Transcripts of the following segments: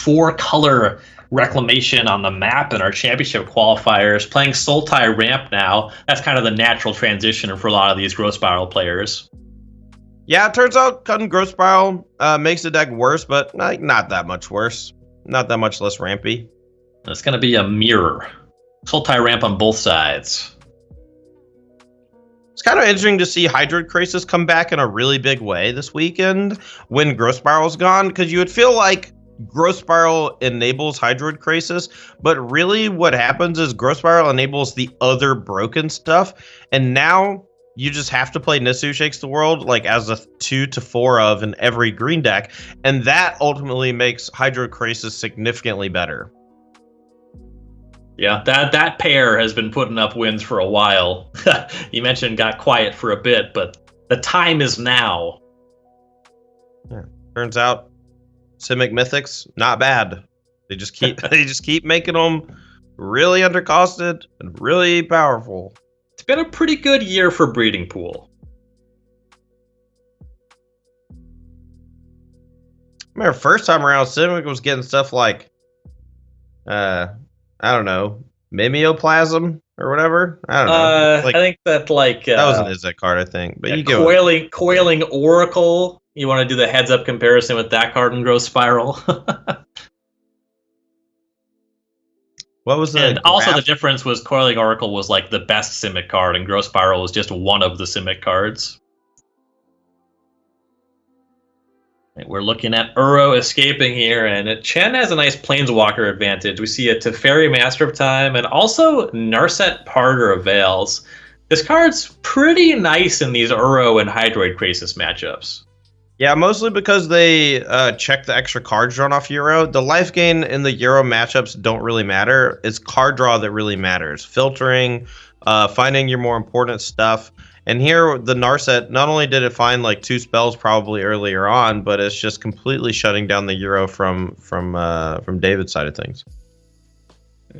4-color reclamation on the map in our championship qualifiers, playing Sultai ramp now. That's kind of the natural transition for a lot of these Growth Spiral players. Yeah, it turns out cutting Growth Spiral makes the deck worse, but not that much worse. Not that much less rampy. It's going to be a mirror. Sultai ramp on both sides. It's kind of interesting to see Hydroid Crisis come back in a really big way this weekend when Growth Spiral's gone, because you would feel like Growth Spiral enables Hydroid Crisis, but really what happens is Growth Spiral enables the other broken stuff, and now you just have to play Nisu Shakes the World like as a 2 to 4 of in every green deck, and that ultimately makes Hydroid Crisis significantly better. Yeah, that pair has been putting up wins for a while. You mentioned got quiet for a bit, but the time is now. Yeah. Turns out Simic Mythics, not bad. They just keep making them really undercosted and really powerful. It's been a pretty good year for Breeding Pool. I remember first time around, Simic was getting stuff like I don't know, Mimeoplasm or whatever. I don't know. I think that that was an Izzet card, I think. But you Coiling Oracle. You want to do the heads-up comparison with that card in Growth Spiral. What was the? And also the difference was Coiling Oracle was like the best Simic card, and Growth Spiral was just one of the Simic cards. We're looking at Uro escaping here, and Chen has a nice Planeswalker advantage. We see a Teferi Master of Time, and also Narset Parter of Veils. This card's pretty nice in these Uro and Hydroid Crisis matchups. Yeah, mostly because they check the extra cards drawn off Euro. The life gain in the Euro matchups don't really matter. It's card draw that really matters. Filtering, finding your more important stuff. And here, the Narset, not only did it find like 2 spells probably earlier on, but it's just completely shutting down the Euro from David's side of things.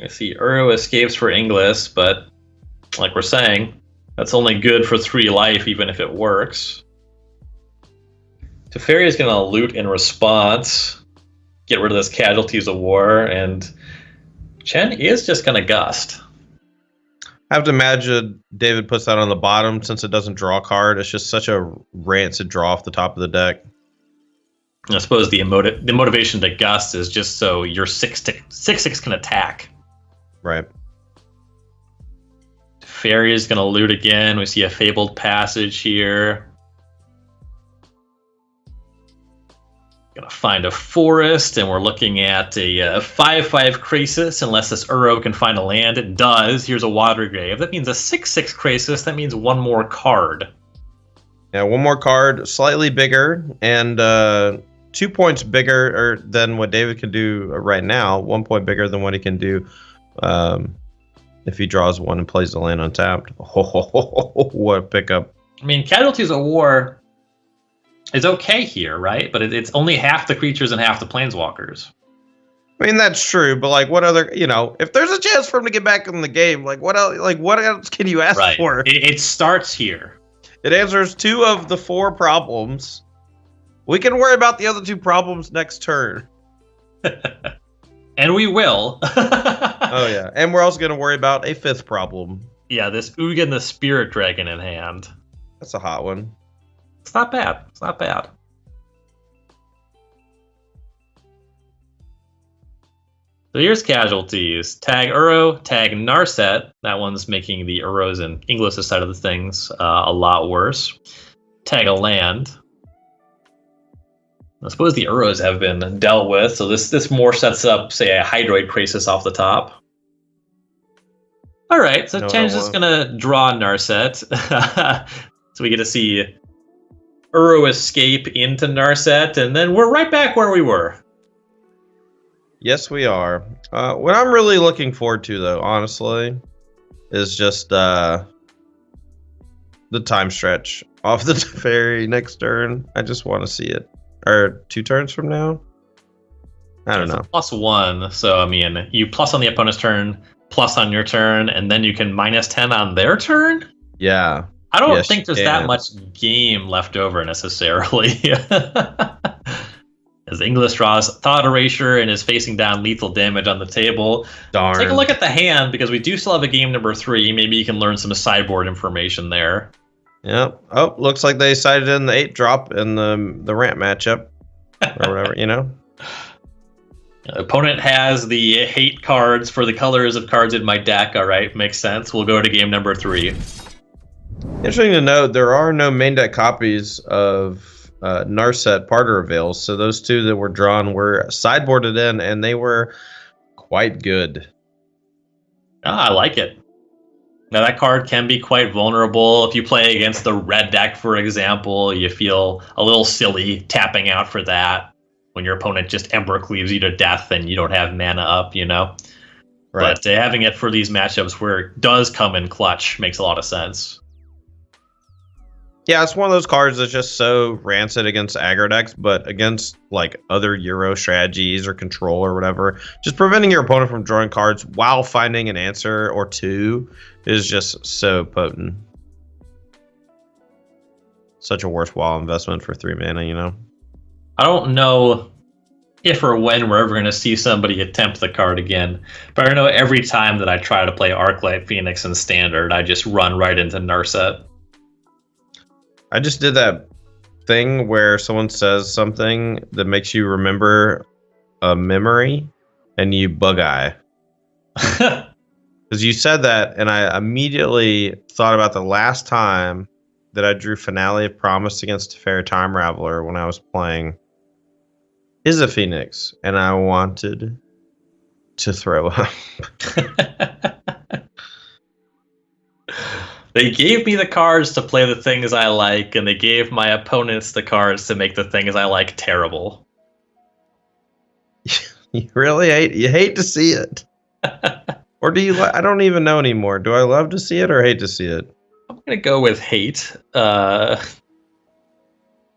I see Uro escapes for Inglis, but like we're saying, that's only good for 3 life, even if it works. Teferi is going to loot in response, get rid of this Casualties of War, and Chen is just going to Gust. I have to imagine David puts that on the bottom since it doesn't draw a card. It's just such a rancid draw off the top of the deck. I suppose the motivation to Gust is just so your 6/6 can attack. Right. Teferi is going to loot again. We see a Fabled Passage here. Gonna find a forest, and we're looking at a 5/5 Crisis, unless this Uro can find a land. It does. Here's a Water Grave. That means a 6/6 Crisis. That means 1 more card. Yeah, 1 more card, slightly bigger, and 2 points bigger than what David can do right now. 1 point bigger than what he can do if he draws 1 and plays the land untapped. Oh, what a pickup. I mean, Casualties of War is okay here, right? But it's only half the creatures and half the Planeswalkers. I mean, that's true, but like, what other, if there's a chance for him to get back in the game, like what else can you ask for? It starts here. It answers 2 of the 4 problems. We can worry about the other 2 problems next turn. And we will. Oh yeah, and we're also going to worry about a 5th problem. Yeah, this Ugin the Spirit Dragon in hand. That's a hot one. It's not bad. It's not bad. So here's Casualties. Tag Uro, tag Narset. That one's making the Uros and Inglis' side of the things a lot worse. Tag a land. I suppose the Uros have been dealt with, so this more sets up, say, a Hydroid Crisis off the top. All right, so Chen's just going to draw Narset. So we get to see Uro escape into Narset, and then we're right back where we were. Yes, we are. What I'm really looking forward to, though, honestly, is just the time stretch off the Teferi next turn. I just want to see it. Or 2 turns from now? I don't know. +1, so I mean, you plus on the opponent's turn, plus on your turn, and then you can -10 on their turn? Yeah. I don't think there's that much game left over necessarily. As Inglis draws Thought Erasure and is facing down lethal damage on the table. Darn. Take a look at the hand, because we do still have a game number 3. Maybe you can learn some sideboard information there. Yep. Oh, looks like they sided in the 8-drop in the ramp matchup. Or whatever, you know? Opponent has the hate cards for the colors of cards in my deck. All right, makes sense. We'll go to game number 3. Interesting to note, there are no main deck copies of Narset Parter Veils, so those 2 that were drawn were sideboarded in, and they were quite good. I like it. Now, that card can be quite vulnerable. If you play against the red deck, for example, you feel a little silly tapping out for that when your opponent just Ember Cleaves you to death and you don't have mana up, you know? Right. But having it for these matchups where it does come in clutch makes a lot of sense. Yeah, it's one of those cards that's just so rancid against aggro decks, but against like other Euro strategies or control or whatever, just preventing your opponent from drawing cards while finding an answer or 2 is just so potent. Such a worthwhile investment for 3 mana, you know? I don't know if or when we're ever going to see somebody attempt the card again, but I know every time that I try to play Arclight Phoenix in Standard, I just run right into Narset. I just did that thing where someone says something that makes you remember a memory and you bug eye. Because you said that, and I immediately thought about the last time that I drew Finale of Promise against Fair Time Raveler when I was playing Is a Phoenix, and I wanted to throw up. They gave me the cards to play the things I like, and they gave my opponents the cards to make the things I like terrible. You really hate to see it. Or do you I don't even know anymore. Do I love to see it or hate to see it? I'm going to go with hate. We're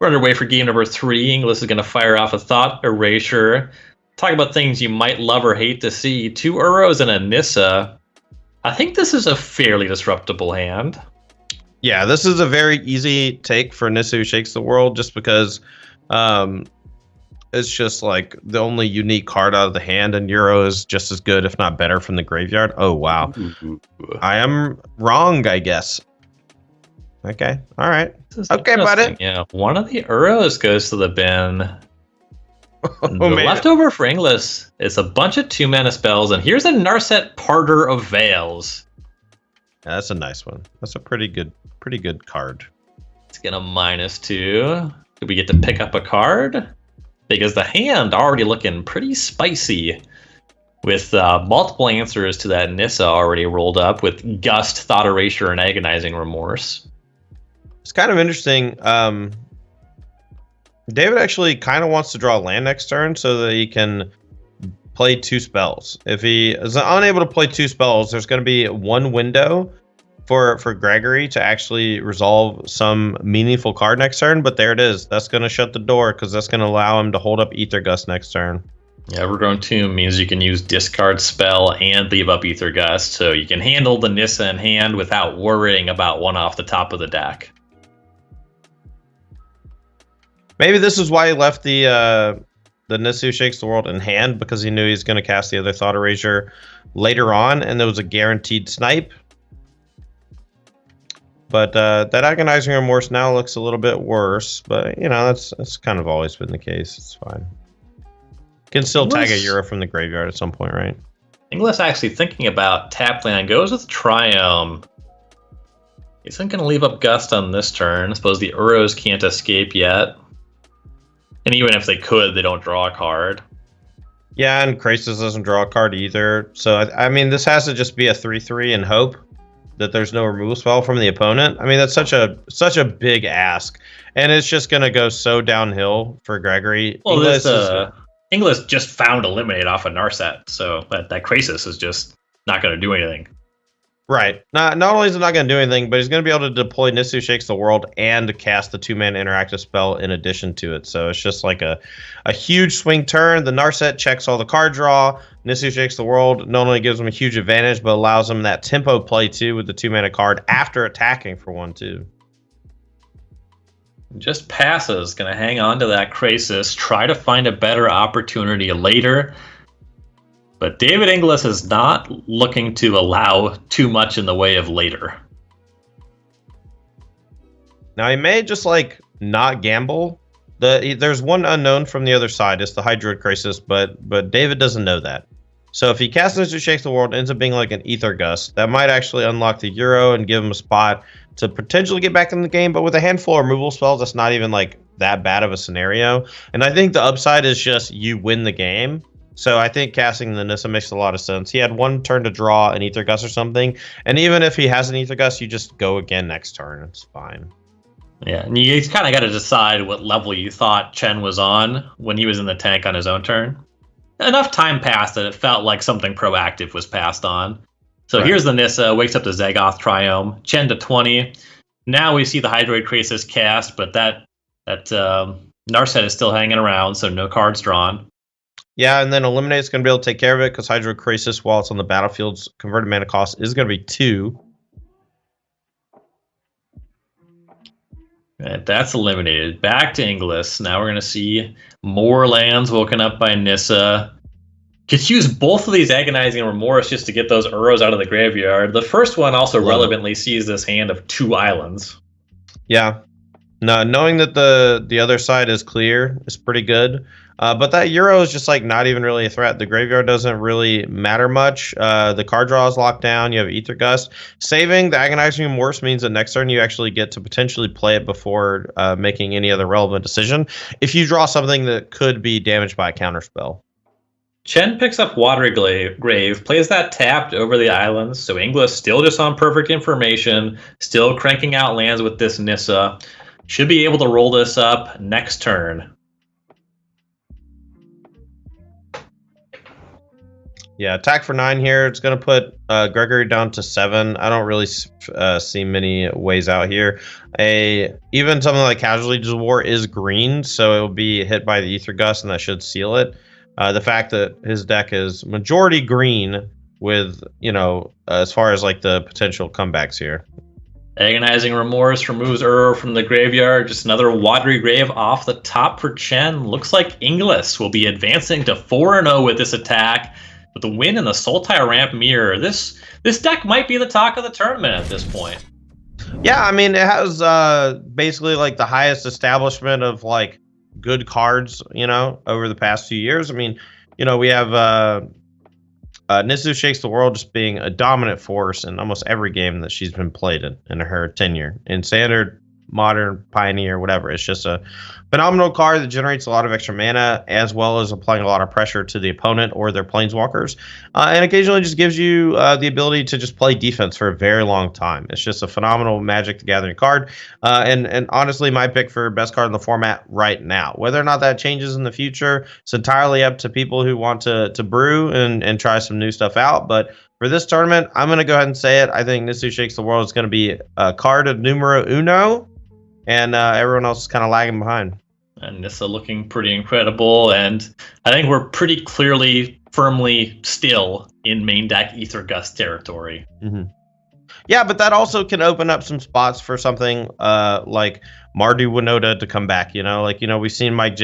underway for game number 3. Inglis is going to fire off a Thought Erasure. Talk about things you might love or hate to see. 2 Uros and a Nissa. I think this is a fairly disruptible hand. Yeah, this is a very easy take for Nissa Who Shakes the World, just because it's just like the only unique card out of the hand, and Euro is just as good, if not better, from the graveyard. Oh, wow. I am wrong, I guess. Okay, all right. Okay, buddy. Yeah, one of the Uros goes to the bin. Oh, the leftover for Inglis is a bunch of 2-mana spells, and here's a Narset Parter of Veils. Yeah, that's a nice one. That's a pretty good card. Let's get a -2. Do we get to pick up a card? Because the hand already looking pretty spicy, with multiple answers to that Nissa already rolled up, with Gust, Thought Erasure, and Agonizing Remorse. It's kind of interesting. David actually kind of wants to draw land next turn so that he can play 2 spells. If he is unable to play 2 spells, there's going to be one window for Gregory to actually resolve some meaningful card next turn, but there it is. That's going to shut the door because that's going to allow him to hold up Ether Gust next turn. Yeah, Evergrown Tomb means you can use discard spell and leave up Ether Gust, so you can handle the Nissa in hand without worrying about one off the top of the deck. Maybe this is why he left the Nissa Who Shakes the World in hand, because he knew he was going to cast the other Thought Erasure later on, and there was a guaranteed snipe. But that Agonizing Remorse now looks a little bit worse, but you know, that's kind of always been the case. It's fine. Can still tag a Euro from the graveyard at some point, right? Inglis actually thinking about tap land, goes with Triumph. He's not going to leave up Gust on this turn. I suppose the Uros can't escape yet. And even if they could, they don't draw a card. Yeah, and Krasis doesn't draw a card either. So, I mean, this has to just be a 3/3 and hope that there's no removal spell from the opponent. I mean, that's such a big ask. And it's just going to go so downhill for Gregory. Well, Inglis just found Eliminate off a Narset, so that Krasis is just not going to do anything. Right. Not only is it not going to do anything, but he's going to be able to deploy Nissa Who Shakes the World and cast the 2-mana interactive spell in addition to it. So it's just like a huge swing turn. The Narset checks all the card draw. Nissa Who Shakes the World not only gives him a huge advantage, but allows him that tempo play too with the 2-mana card after attacking for 1/2. Just passes. Going to hang on to that Krasis. Try to find a better opportunity later. But David Inglis is not looking to allow too much in the way of later. Now he may just like not gamble. There's one unknown from the other side. It's the Hydroid Krasis, but David doesn't know that. So if he casts Nissa Shakes the World, it ends up being like an Ether Gust. That might actually unlock the Euro and give him a spot to potentially get back in the game. But with a handful of removal spells, that's not even like that bad of a scenario. And I think the upside is just you win the game. So I think casting the Nissa makes a lot of sense. He had one turn to draw an Ether Gust or something. And even if he has an Ether Gust, you just go again next turn. It's fine. Yeah, and you kind of got to decide what level you thought Chen was on when he was in the tank on his own turn. Enough time passed that it felt like something proactive was passed on. So right. Here's the Nissa, wakes up the Zagoth Triome, Chen to 20. Now we see the Hydroid Krasis cast, but that Narset is still hanging around, so no cards drawn. Yeah, and then Eliminate's going to be able to take care of it because Hydroid Krasis, while it's on the battlefield's converted mana cost, is going to be 2. Right, that's eliminated. Back to Inglis. Now we're going to see more lands woken up by Nissa. Could use both of these Agonizing Remorse just to get those Uros out of the graveyard. The first one also relevantly sees this hand of 2 islands. Yeah. No, knowing that the other side is clear is pretty good. But that Euro is just like not even really a threat. The graveyard doesn't really matter much. The card draw is locked down. You have Ether Gust. Saving the Agonizing Remorse means that next turn you actually get to potentially play it before making any other relevant decision. If you draw something that could be damaged by a counterspell. Chen picks up Watery Grave, plays that tapped over the islands. So Inglis still just on perfect information, still cranking out lands with this Nissa. Should be able to roll this up next turn. Yeah, attack for 9 here. It's going to put Gregory down to 7. I don't really see many ways out here. Even something like Casualties of War is green, so it will be hit by the Ether Gust, and that should seal it. The fact that his deck is majority green with, as far as like the potential comebacks here. Agonizing Remorse removes Uro from the graveyard. Just another Watery Grave off the top for Chen. Looks like Inglis will be advancing to 4-0 with this attack. With the win and the Sultai Ramp Mirror, this deck might be the talk of the tournament at this point. Yeah, I mean, it has basically like the highest establishment of like good cards, over the past few years. I mean, we have Nissa Shakes the World just being a dominant force in almost every game that she's been played in her tenure. In Standard, Modern, Pioneer, whatever. It's just a phenomenal card that generates a lot of extra mana, as well as applying a lot of pressure to the opponent or their planeswalkers, and occasionally just gives you the ability to just play defense for a very long time. It's just a phenomenal Magic the Gathering card, and honestly, my pick for best card in the format right now. Whether or not that changes in the future, it's entirely up to people who want to brew and try some new stuff out, but for this tournament, I'm going to go ahead and say it. I think Nissa Shakes the World is going to be a card of numero uno, and everyone else is kind of lagging behind. And Nissa looking pretty incredible, and I think we're pretty clearly, firmly still in main deck Ether Gust territory. Mm-hmm. Yeah, but that also can open up some spots for something like Mardu Winoda to come back. We've seen Mike J